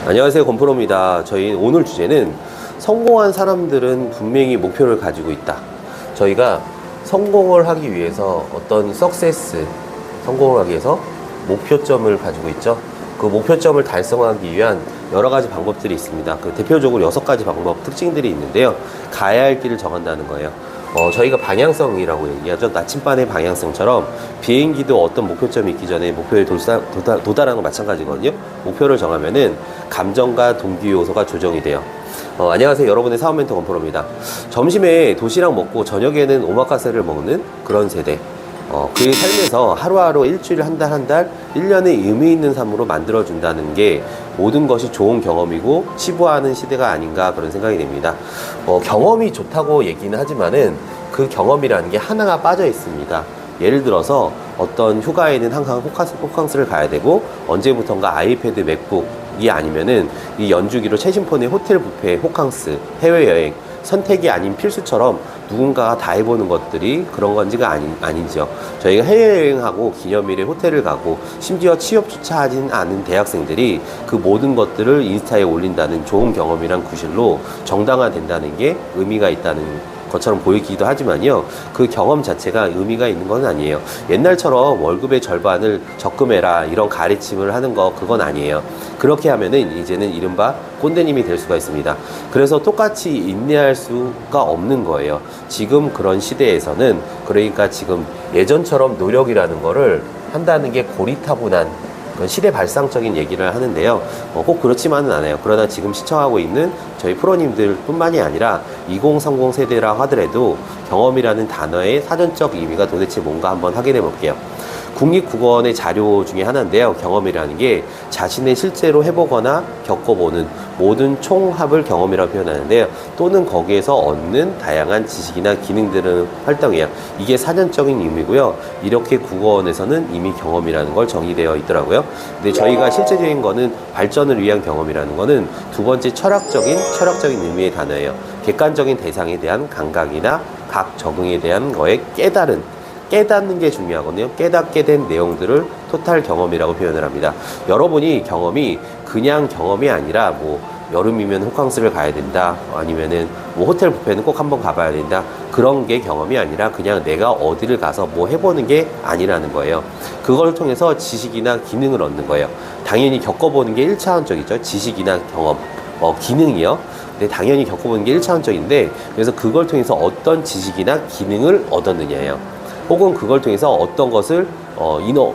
안녕하세요, 건프로입니다. 저희 오늘 주제는 성공한 사람들은 분명히 목표를 가지고 있다. 저희가 성공을 하기 위해서 어떤 성공을 하기 위해서 목표점을 가지고 있죠. 그 목표점을 달성하기 위한 여러 가지 방법들이 있습니다. 그 대표적으로 6가지 방법 특징들이 있는데요. 가야 할 길을 정한다는 거예요. 저희가 방향성이라고 얘기하죠. 나침반의 방향성처럼 비행기도 어떤 목표점이 있기 전에 목표에 도달하는 건 마찬가지거든요. 목표를 정하면은 감정과 동기 요소가 조정이 돼요. 안녕하세요. 여러분의 사업 멘토 건프로입니다. 점심에 도시락 먹고 저녁에는 오마카세를 먹는 그런 세대. 그 삶에서 하루하루 일주일, 한 달, 1년의 의미 있는 삶으로 만들어준다는 게 모든 것이 좋은 경험이고 치부하는 시대가 아닌가 그런 생각이 됩니다. 경험이 좋다고 얘기는 하지만은 그 경험이라는 게 하나가 빠져 있습니다. 예를 들어서 어떤 휴가에는 항상 호캉스를 가야 되고 언제부턴가 아이패드, 맥북이 아니면은 이 연주기로 최신 폰의 호텔 뷔페, 호캉스, 해외여행 선택이 아닌 필수처럼 누군가가 다 해보는 것들이 그런 건지가 아니죠. 저희가 해외여행하고 기념일에 호텔을 가고 심지어 취업조차 하진 않은 대학생들이 그 모든 것들을 인스타에 올린다는 좋은 경험이란 구실로 정당화된다는 게 의미가 있다는 것처럼 보이기도 하지만요, 그 경험 자체가 의미가 있는 건 아니에요. 옛날처럼 월급의 절반을 적금해라 이런 가르침을 하는 거 그건 아니에요. 그렇게 하면은 이제는 이른바 꼰대님이 될 수가 있습니다. 그래서 똑같이 인내할 수가 없는 거예요. 지금 그런 시대에서는, 그러니까 지금 예전처럼 노력이라는 거를 한다는 게 고리타분한 시대 발상적인 얘기를 하는데요. 꼭 그렇지만은 않아요. 그러나 지금 시청하고 있는 저희 프로님들 뿐만이 아니라 2030 세대라 하더라도 경험이라는 단어의 사전적 의미가 도대체 뭔가 한번 확인해 볼게요. 국립국어원의 자료 중에 하나인데요. 경험이라는 게 자신의 실제로 해보거나 겪어보는 모든 총합을 경험이라고 표현하는데요. 또는 거기에서 얻는 다양한 지식이나 기능들은 활동이에요. 이게 사전적인 의미고요. 이렇게 국어원에서는 이미 경험이라는 걸 정의되어 있더라고요. 근데 저희가 실제적인 거는 발전을 위한 경험이라는 거는 두 번째 철학적인 의미의 단어예요. 객관적인 대상에 대한 감각이나 각 적응에 대한 거에 깨닫는 게 중요하거든요. 깨닫게 된 내용들을 토탈 경험이라고 표현을 합니다. 여러분이 경험이 그냥 경험이 아니라 뭐 여름이면 호캉스를 가야 된다, 아니면은 뭐 호텔 뷔페는 꼭 한번 가봐야 된다, 그런 게 경험이 아니라 그냥 내가 어디를 가서 뭐 해보는 게 아니라는 거예요. 그걸 통해서 지식이나 기능을 얻는 거예요. 당연히 겪어보는 게 1차원적이죠. 지식이나 경험, 기능이요. 근데 당연히 겪어보는 게 1차원적인데, 그래서 그걸 통해서 어떤 지식이나 기능을 얻었느냐예요. 혹은 그걸 통해서 어떤 것을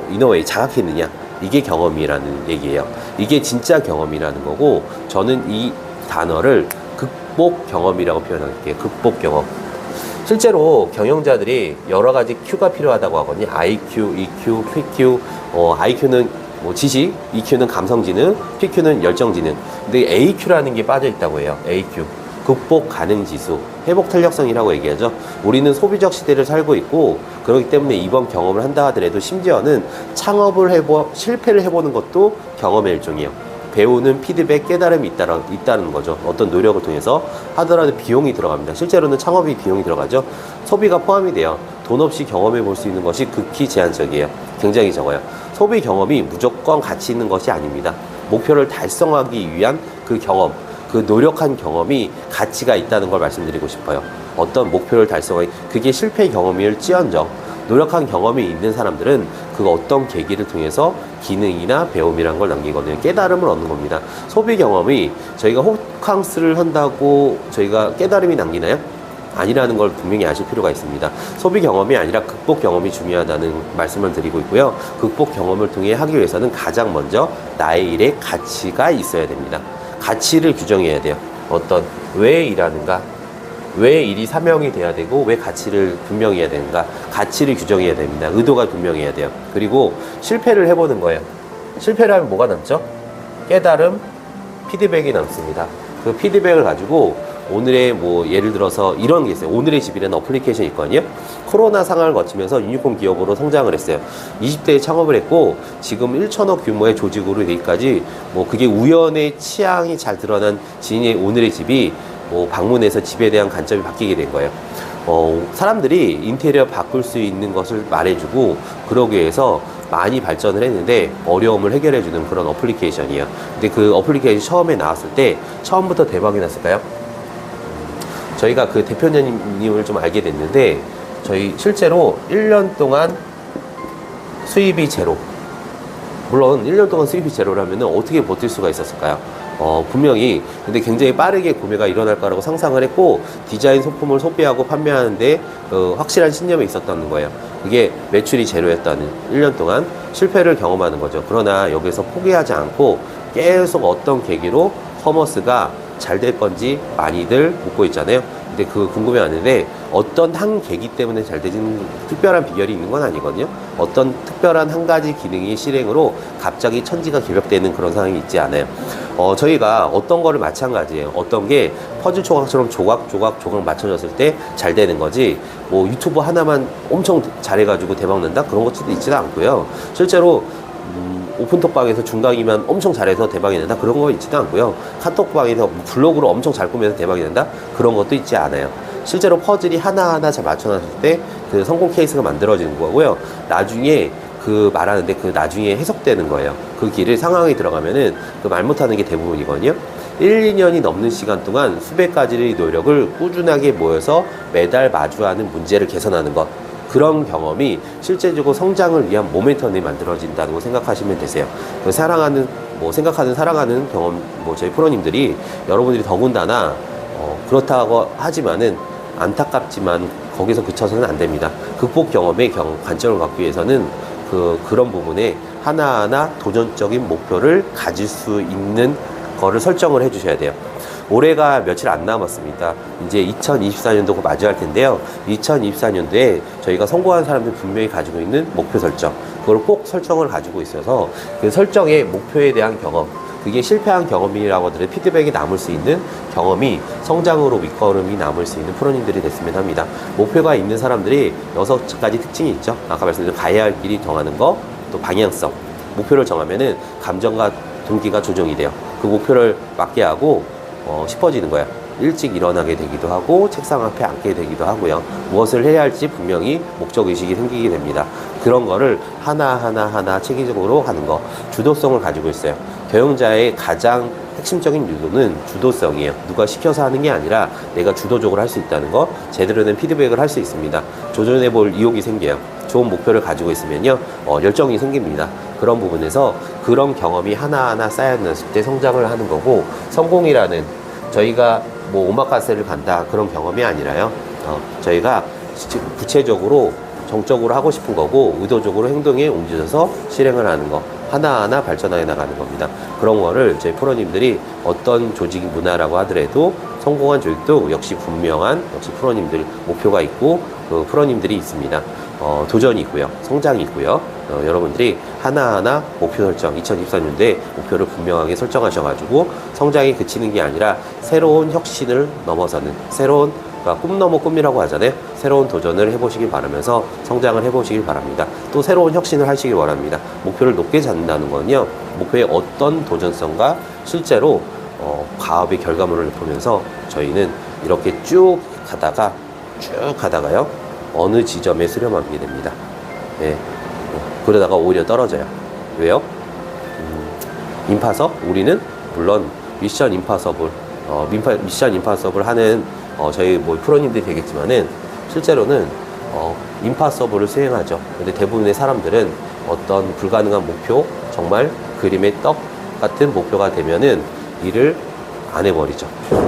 이너웨이 자각했느냐, 이게 경험이라는 얘기예요. 이게 진짜 경험이라는 거고, 저는 이 단어를 극복 경험이라고 표현할게요. 극복 경험. 실제로 경영자들이 여러 가지 Q가 필요하다고 하거든요. IQ, EQ, PQ. IQ는 뭐 지식, EQ는 감성지능, PQ는 열정지능. 근데 AQ라는 게 빠져 있다고 해요. AQ. 극복 가능 지수, 회복 탄력성이라고 얘기하죠. 우리는 소비적 시대를 살고 있고, 그렇기 때문에 이번 경험을 한다 하더라도 심지어는 실패를 해보는 것도 경험의 일종이에요. 배우는 피드백, 깨달음이 있다는 거죠. 어떤 노력을 통해서 하더라도 비용이 들어갑니다. 실제로는 창업이 비용이 들어가죠. 소비가 포함이 돼요. 돈 없이 경험해 볼 수 있는 것이 극히 제한적이에요. 굉장히 적어요. 소비 경험이 무조건 가치 있는 것이 아닙니다. 목표를 달성하기 위한 그 경험, 그 노력한 경험이 가치가 있다는 걸 말씀드리고 싶어요. 어떤 목표를 달성하기, 그게 실패 경험일지언정 노력한 경험이 있는 사람들은 그 어떤 계기를 통해서 기능이나 배움이라는 걸 남기거든요. 깨달음을 얻는 겁니다. 소비 경험이 저희가 호캉스를 한다고 저희가 깨달음이 남기나요? 아니라는 걸 분명히 아실 필요가 있습니다. 소비 경험이 아니라 극복 경험이 중요하다는 말씀을 드리고 있고요. 극복 경험을 통해 하기 위해서는 가장 먼저 나의 일에 가치가 있어야 됩니다. 가치를 규정해야 돼요. 왜 일하는가? 왜 일이 사명이 돼야 되고, 왜 가치를 분명히 해야 되는가? 가치를 규정해야 됩니다. 의도가 분명해야 돼요. 그리고 실패를 해보는 거예요. 실패를 하면 뭐가 남죠? 깨달음, 피드백이 남습니다. 그 피드백을 가지고 오늘의 예를 들어서 이런 게 있어요. 오늘의 집이라는 어플리케이션이 있거든요. 코로나 상황을 거치면서 유니콘 기업으로 성장을 했어요. 20대에 창업을 했고, 지금 1천억 규모의 조직으로 되기까지 그게 우연의 취향이 잘 드러난 지인의 오늘의 집이 방문해서 집에 대한 관점이 바뀌게 된 거예요. 사람들이 인테리어 바꿀 수 있는 것을 말해주고, 그러기 위해서 많이 발전을 했는데 어려움을 해결해주는 그런 어플리케이션이에요. 근데 그 어플리케이션 처음에 나왔을 때 처음부터 대박이 났을까요? 저희가 그 대표님을 좀 알게 됐는데 저희 실제로 1년 동안 수입이 제로. 물론 1년 동안 수입이 제로라면 어떻게 버틸 수가 있었을까요? 분명히 근데 굉장히 빠르게 구매가 일어날 거라고 상상을 했고 디자인 소품을 소비하고 판매하는데 확실한 신념이 있었다는 거예요. 그게 매출이 제로였다는 1년 동안 실패를 경험하는 거죠. 그러나 여기서 포기하지 않고 계속 어떤 계기로 커머스가 잘 될 건지 많이들 묻고 있잖아요. 근데 그 궁금해하는데 어떤 한 계기 때문에 잘 되는 특별한 비결이 있는 건 아니거든요. 어떤 특별한 한 가지 기능이 실행으로 갑자기 천지가 기벽되는 그런 상황이 있지 않아요. 저희가 어떤 거를 마찬가지예요. 어떤 게 퍼즐 조각처럼 조각 맞춰졌을 때 잘 되는 거지 뭐 유튜브 하나만 엄청 잘해가지고 대박 난다 그런 것도 있지는 않고요. 실제로 오픈톡방에서 중강이만 엄청 잘해서 대박이 된다 그런 거 있지도 않고요. 카톡방에서 블로그로 엄청 잘 꾸며서 대박이 된다 그런 것도 있지 않아요. 실제로 퍼즐이 하나하나 잘 맞춰놨을 때 그 성공 케이스가 만들어지는 거고요. 나중에 그 말하는데 그 나중에 해석되는 거예요. 그 길을 상황에 들어가면은 그 말 못하는 게 대부분이거든요. 1, 2년이 넘는 시간 동안 수백 가지의 노력을 꾸준하게 모여서 매달 마주하는 문제를 개선하는 것. 그런 경험이 실제적으로 성장을 위한 모멘텀이 만들어진다고 생각하시면 되세요. 사랑하는 경험, 저희 프로님들이 여러분들이 더군다나, 그렇다고 하지만은 안타깝지만 거기서 그쳐서는 안 됩니다. 극복 경험의 관점을 갖기 위해서는 그런 부분에 하나하나 도전적인 목표를 가질 수 있는 거를 설정을 해 주셔야 돼요. 올해가 며칠 안 남았습니다. 이제 2024년도가 마주할 텐데요. 2024년도에 저희가 성공한 사람들 분명히 가지고 있는 목표 설정, 그걸 꼭 설정을 가지고 있어서 그 설정의 목표에 대한 경험, 그게 실패한 경험이라고 하더라도 피드백이 남을 수 있는 경험이 성장으로 밑거름이 남을 수 있는 프로님들이 됐으면 합니다. 목표가 있는 사람들이 6가지 특징이 있죠. 아까 말씀드린 가야 할 길이 정하는 거, 또 방향성. 목표를 정하면은 감정과 동기가 조정이 돼요. 그 목표를 맞게 하고 싶어지는 거예요. 일찍 일어나게 되기도 하고 책상 앞에 앉게 되기도 하고요. 무엇을 해야 할지 분명히 목적의식이 생기게 됩니다. 그런 거를 하나하나 체계적으로 하는 거, 주도성을 가지고 있어요. 경영자의 가장 핵심적인 유도는 주도성이에요. 누가 시켜서 하는 게 아니라 내가 주도적으로 할 수 있다는 거, 제대로 된 피드백을 할 수 있습니다. 조절해 볼 의욕이 생겨요. 좋은 목표를 가지고 있으면요, 열정이 생깁니다. 그런 부분에서 그런 경험이 하나하나 쌓여났을 때 성장을 하는 거고, 성공이라는 저희가 뭐 오마카세를 간다 그런 경험이 아니라요. 저희가 구체적으로 정적으로 하고 싶은 거고 의도적으로 행동에 옮겨져서 실행을 하는 거, 하나하나 발전해 나가는 겁니다. 그런 거를 저희 프로님들이 어떤 조직 문화라고 하더라도 성공한 조직도 역시 분명한 프로님들 목표가 있고 그 프로님들이 있습니다. 도전이 있고요, 성장이 있고요. 여러분들이 하나하나 목표 설정, 2024년도에 목표를 분명하게 설정하셔가지고 성장이 그치는 게 아니라 새로운 혁신을 넘어서는 새로운, 그러니까 꿈 넘어 꿈이라고 하잖아요. 새로운 도전을 해보시길 바라면서 성장을 해보시길 바랍니다. 또 새로운 혁신을 하시길 바랍니다. 목표를 높게 잡는다는 거는요, 목표의 어떤 도전성과 실제로 과업의 결과물을 보면서 저희는 이렇게 쭉 가다가요, 어느 지점에 수렴하게 됩니다. 예. 그러다가 오히려 떨어져요. 왜요? 임파서? 우리는 물론 미션 임파서블 하는 저희 프로님들이 되겠지만은 실제로는 임파서블을 수행하죠. 근데 대부분의 사람들은 어떤 불가능한 목표, 정말 그림의 떡 같은 목표가 되면은 일을 안 해버리죠.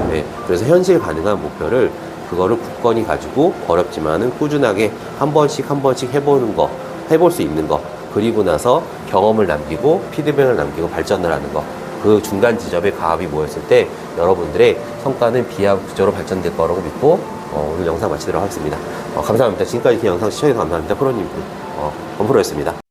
네. 그래서 현실 가능한 목표를 그거를 굳건히 가지고 어렵지만은 꾸준하게 한 번씩 해볼 수 있는 거, 그리고 나서 경험을 남기고 피드백을 남기고 발전을 하는 거, 그 중간 지점에 과업이 모였을 때 여러분들의 성과는 비약적으로 발전될 거라고 믿고 오늘 영상 마치도록 하겠습니다. 감사합니다. 지금까지 이렇게 영상 시청해주셔서 감사합니다. 프로님, 건프로였습니다.